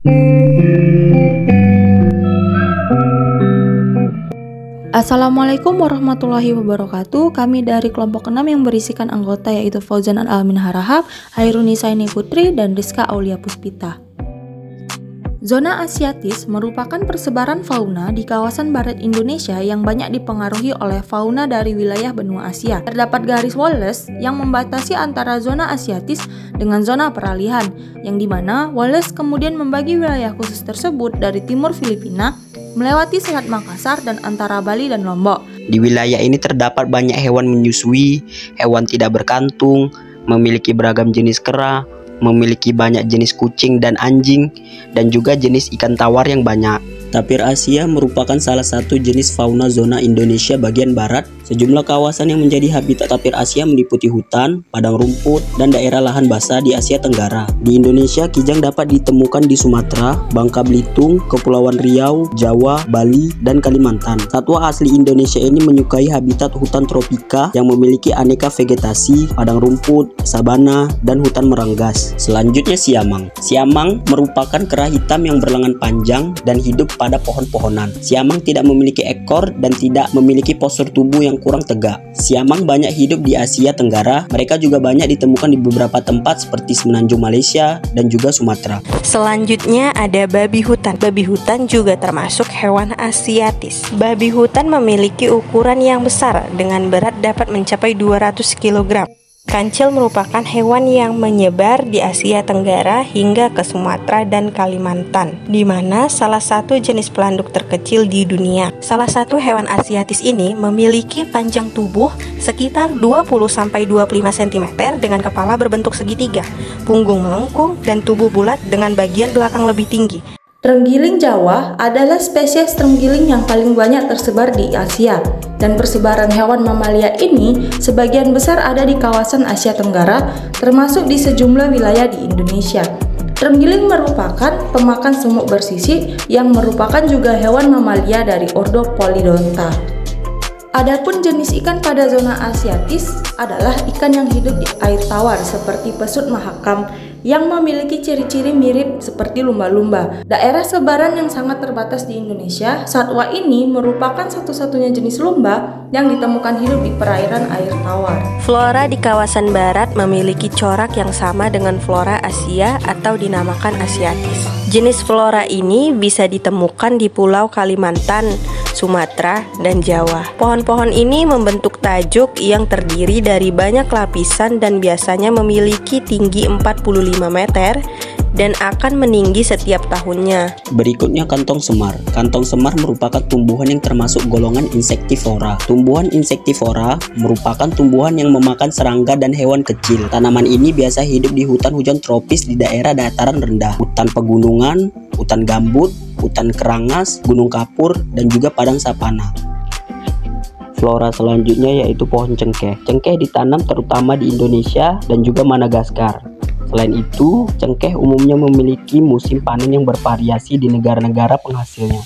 Assalamualaikum warahmatullahi wabarakatuh. Kami dari kelompok 6 yang berisikan anggota yaitu Fauzan Al-Amin Harahap, Hairunisa Ini Putri, dan Rizka Aulia Puspita. Zona Asiatis merupakan persebaran fauna di kawasan barat Indonesia yang banyak dipengaruhi oleh fauna dari wilayah benua Asia. Terdapat garis Wallace yang membatasi antara zona Asiatis dengan zona peralihan, yang dimana Wallace kemudian membagi wilayah khusus tersebut dari timur Filipina, melewati Selat Makassar dan antara Bali dan Lombok. Di wilayah ini terdapat banyak hewan menyusui, hewan tidak berkantung, memiliki beragam jenis kera, memiliki banyak jenis kucing dan anjing, dan juga jenis ikan tawar yang banyak. Tapir Asia merupakan salah satu jenis fauna zona Indonesia bagian barat. Sejumlah kawasan yang menjadi habitat tapir Asia meliputi hutan, padang rumput, dan daerah lahan basah di Asia Tenggara. Di Indonesia, kijang dapat ditemukan di Sumatera, Bangka Belitung, Kepulauan Riau, Jawa, Bali, dan Kalimantan. Satwa asli Indonesia ini menyukai habitat hutan tropika yang memiliki aneka vegetasi, padang rumput, sabana, dan hutan meranggas. Selanjutnya siamang. Siamang merupakan kera hitam yang berlengan panjang dan hidup pada pohon-pohonan. Siamang tidak memiliki ekor dan tidak memiliki postur tubuh yang kurang tegak. Siamang banyak hidup di Asia Tenggara. Mereka juga banyak ditemukan di beberapa tempat seperti Semenanjung Malaysia dan juga Sumatera. Selanjutnya ada babi hutan. Babi hutan juga termasuk hewan Asiatis. Babi hutan memiliki ukuran yang besar dengan berat dapat mencapai 200 kg. Kancil merupakan hewan yang menyebar di Asia Tenggara hingga ke Sumatera dan Kalimantan, di mana salah satu jenis pelanduk terkecil di dunia. Salah satu hewan Asiatis ini memiliki panjang tubuh sekitar 20-25 cm dengan kepala berbentuk segitiga, punggung melengkung, dan tubuh bulat dengan bagian belakang lebih tinggi. Terenggiling Jawa adalah spesies terenggiling yang paling banyak tersebar di Asia, dan persebaran hewan mamalia ini sebagian besar ada di kawasan Asia Tenggara, termasuk di sejumlah wilayah di Indonesia. Terenggiling merupakan pemakan semut bersisik yang merupakan juga hewan mamalia dari ordo Polydonta. Adapun jenis ikan pada zona Asiatis adalah ikan yang hidup di air tawar seperti pesut mahakam yang memiliki ciri-ciri mirip seperti lumba-lumba. Daerah sebaran yang sangat terbatas di Indonesia, satwa ini merupakan satu-satunya jenis lumba yang ditemukan hidup di perairan air tawar. Flora di kawasan barat memiliki corak yang sama dengan flora Asia atau dinamakan Asiatis. Jenis flora ini bisa ditemukan di Pulau Kalimantan, Sumatera, dan Jawa. Pohon-pohon ini membentuk tajuk yang terdiri dari banyak lapisan dan biasanya memiliki tinggi 45 meter dan akan meninggi setiap tahunnya. Berikutnya kantong semar. Kantong semar merupakan tumbuhan yang termasuk golongan insektivora. Tumbuhan insektivora merupakan tumbuhan yang memakan serangga dan hewan kecil. Tanaman ini biasa hidup di hutan hujan tropis di daerah dataran rendah, hutan pegunungan, hutan gambut, hutan kerangas, gunung kapur, dan juga padang sapana. Flora selanjutnya yaitu pohon cengkeh. Cengkeh ditanam terutama di Indonesia dan juga Madagaskar. Selain itu, cengkeh umumnya memiliki musim panen yang bervariasi di negara-negara penghasilnya.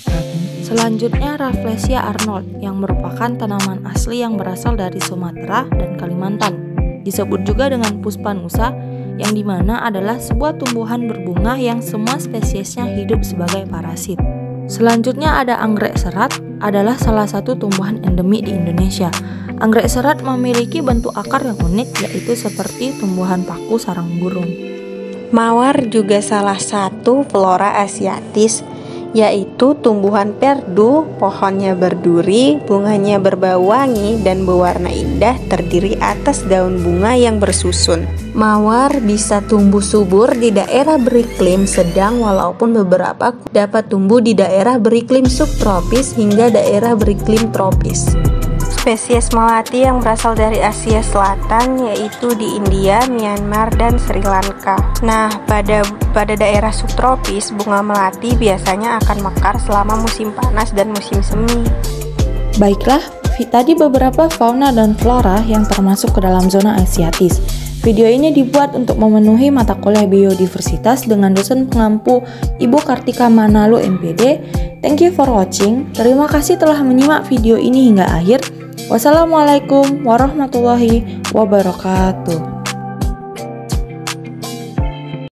Selanjutnya Rafflesia Arnold yang merupakan tanaman asli yang berasal dari Sumatera dan Kalimantan. Disebut juga dengan Puspanusa, yang dimana adalah sebuah tumbuhan berbunga yang semua spesiesnya hidup sebagai parasit. Selanjutnya ada anggrek serat, adalah salah satu tumbuhan endemik di Indonesia. Anggrek serat memiliki bentuk akar yang unik, yaitu seperti tumbuhan paku sarang burung. Mawar juga salah satu flora Asiatis, yaitu tumbuhan perdu, pohonnya berduri, bunganya berbau wangi dan berwarna indah, terdiri atas daun bunga yang bersusun. Mawar bisa tumbuh subur di daerah beriklim sedang, walaupun beberapa dapat tumbuh di daerah beriklim subtropis hingga daerah beriklim tropis. Spesies melati yang berasal dari Asia Selatan yaitu di India, Myanmar, dan Sri Lanka. Nah, pada daerah subtropis, bunga melati biasanya akan mekar selama musim panas dan musim semi. Baiklah, tadi beberapa fauna dan flora yang termasuk ke dalam zona Asiatis. Video ini dibuat untuk memenuhi mata kuliah biodiversitas dengan dosen pengampu Ibu Kartika Manalu MPD. Thank you for watching. Terima kasih telah menyimak video ini hingga akhir. Wassalamualaikum warahmatullahi wabarakatuh.